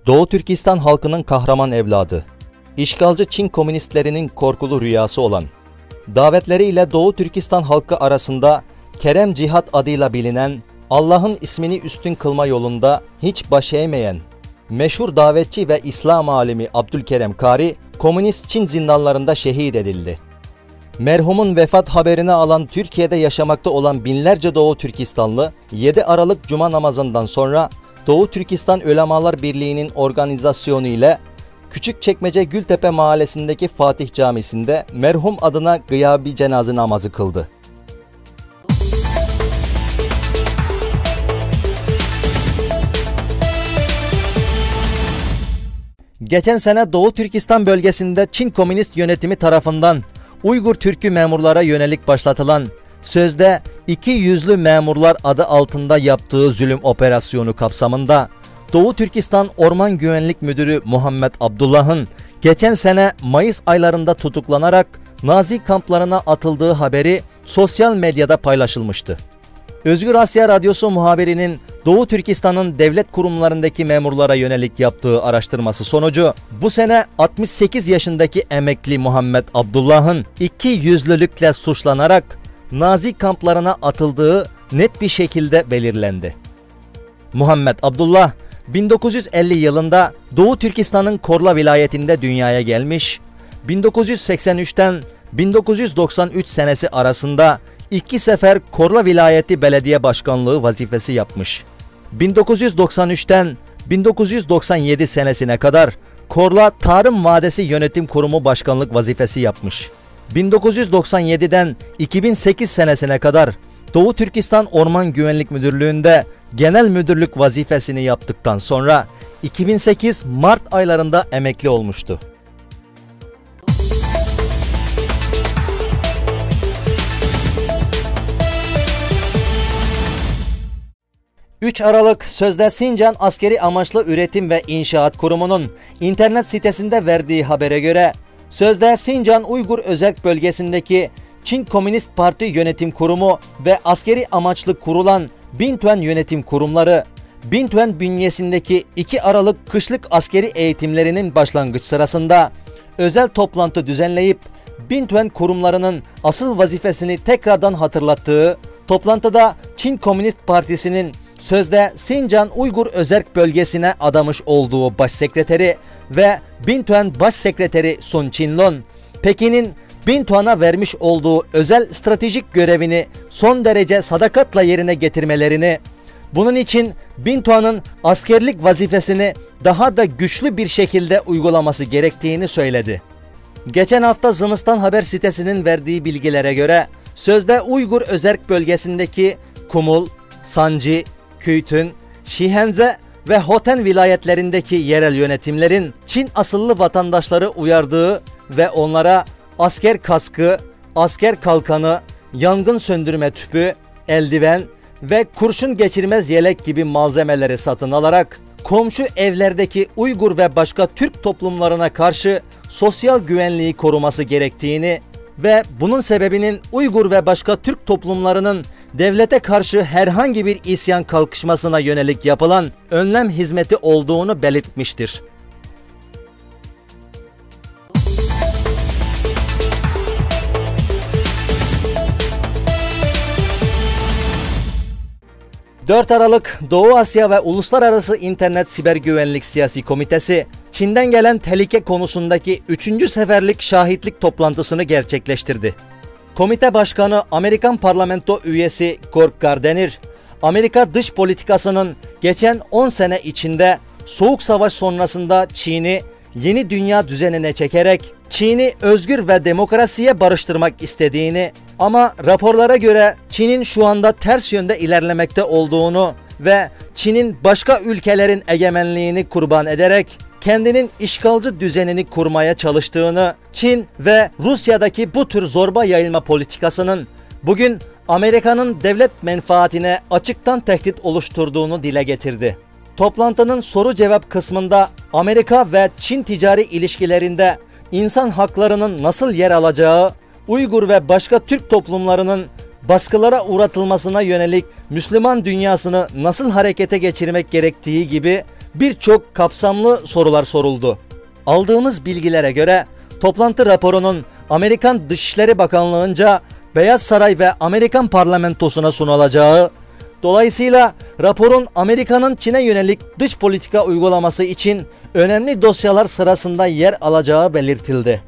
Doğu Türkistan halkının kahraman evladı, işgalci Çin komünistlerinin korkulu rüyası olan, davetleriyle Doğu Türkistan halkı arasında Kerem Cihat adıyla bilinen, Allah'ın ismini üstün kılma yolunda hiç baş eğmeyen, meşhur davetçi ve İslam alimi Abdülkerem Kari, komünist Çin zindanlarında şehit edildi. Merhumun vefat haberini alan Türkiye'de yaşamakta olan binlerce Doğu Türkistanlı, 7 Aralık Cuma namazından sonra Doğu Türkistan Ölemalar Birliği'nin organizasyonu ile Küçükçekmece Gültepe mahallesindeki Fatih Camisi'nde merhum adına gıyabi cenaze namazı kıldı. Geçen sene Doğu Türkistan bölgesinde Çin Komünist yönetimi tarafından Uygur Türk'ü memurlara yönelik başlatılan sözde iki yüzlü memurlar adı altında yaptığı zulüm operasyonu kapsamında Doğu Türkistan Orman Güvenlik Müdürü Muhammed Abdullah'ın geçen sene Mayıs aylarında tutuklanarak Nazi kamplarına atıldığı haberi sosyal medyada paylaşılmıştı. Özgür Asya Radyosu muhabirinin Doğu Türkistan'ın devlet kurumlarındaki memurlara yönelik yaptığı araştırması sonucu bu sene 68 yaşındaki emekli Muhammed Abdullah'ın iki yüzlülükle suçlanarak Nazi kamplarına atıldığı net bir şekilde belirlendi. Muhammed Abdullah 1950 yılında Doğu Türkistan'ın Korla vilayetinde dünyaya gelmiş, 1983'ten 1993 senesi arasında 2 sefer Korla Vilayeti Belediye Başkanlığı vazifesi yapmış. 1993'ten 1997 senesine kadar Korla Tarım Vadesi Yönetim Kurumu Başkanlık vazifesi yapmış. 1997'den 2008 senesine kadar Doğu Türkistan Orman Güvenlik Müdürlüğü'nde genel müdürlük vazifesini yaptıktan sonra 2008 Mart aylarında emekli olmuştu. 3 Aralık sözde Sincan Askeri Amaçlı Üretim ve İnşaat Kurumu'nun internet sitesinde verdiği habere göre sözde Sincan Uygur Özerk Bölgesi'ndeki Çin Komünist Parti Yönetim Kurumu ve askeri amaçlı kurulan Bintuen Yönetim Kurumları, Bintuen bünyesindeki 2 Aralık kışlık askeri eğitimlerinin başlangıç sırasında özel toplantı düzenleyip Bintuen kurumlarının asıl vazifesini tekrardan hatırlattığı, toplantıda Çin Komünist Partisi'nin sözde Sincan Uygur Özerk Bölgesi'ne adamış olduğu başsekreteri ve Bintuen Başsekreteri Sun Çinlun, Pekin'in Bintuan'a vermiş olduğu özel stratejik görevini son derece sadakatla yerine getirmelerini, bunun için Bintuan'ın askerlik vazifesini daha da güçlü bir şekilde uygulaması gerektiğini söyledi. Geçen hafta Zımıstan Haber sitesinin verdiği bilgilere göre sözde Uygur Özerk Bölgesi'ndeki Kumul, Sancı, Küytün, Şihenze ve Hoten vilayetlerindeki yerel yönetimlerin Çin asıllı vatandaşları uyardığı ve onlara asker kaskı, asker kalkanı, yangın söndürme tüpü, eldiven ve kurşun geçirmez yelek gibi malzemeleri satın alarak komşu evlerdeki Uygur ve başka Türk toplumlarına karşı sosyal güvenliği koruması gerektiğini ve bunun sebebinin Uygur ve başka Türk toplumlarının devlete karşı herhangi bir isyan kalkışmasına yönelik yapılan önlem hizmeti olduğunu belirtmiştir. ...4 Aralık Doğu Asya ve Uluslararası İnternet Siber Güvenlik Siyasi Komitesi, Çin'den gelen tehlike konusundaki 3. seferlik şahitlik toplantısını gerçekleştirdi. Komite Başkanı Amerikan Parlamento üyesi Gorg Gardner, Amerika dış politikasının geçen 10 sene içinde Soğuk Savaş sonrasında Çin'i yeni dünya düzenine çekerek Çin'i özgür ve demokrasiye barıştırmak istediğini ama raporlara göre Çin'in şu anda ters yönde ilerlemekte olduğunu ve Çin'in başka ülkelerin egemenliğini kurban ederek kendinin işgalci düzenini kurmaya çalıştığını, Çin ve Rusya'daki bu tür zorba yayılma politikasının bugün Amerika'nın devlet menfaatine açıktan tehdit oluşturduğunu dile getirdi. Toplantının soru cevap kısmında Amerika ve Çin ticari ilişkilerinde insan haklarının nasıl yer alacağı, Uygur ve başka Türk toplumlarının baskılara uğratılmasına yönelik Müslüman dünyasını nasıl harekete geçirmek gerektiği gibi birçok kapsamlı sorular soruldu. Aldığımız bilgilere göre toplantı raporunun Amerikan Dışişleri Bakanlığı'nca Beyaz Saray ve Amerikan parlamentosuna sunulacağı, dolayısıyla raporun Amerika'nın Çin'e yönelik dış politika uygulaması için önemli dosyalar sırasında yer alacağı belirtildi.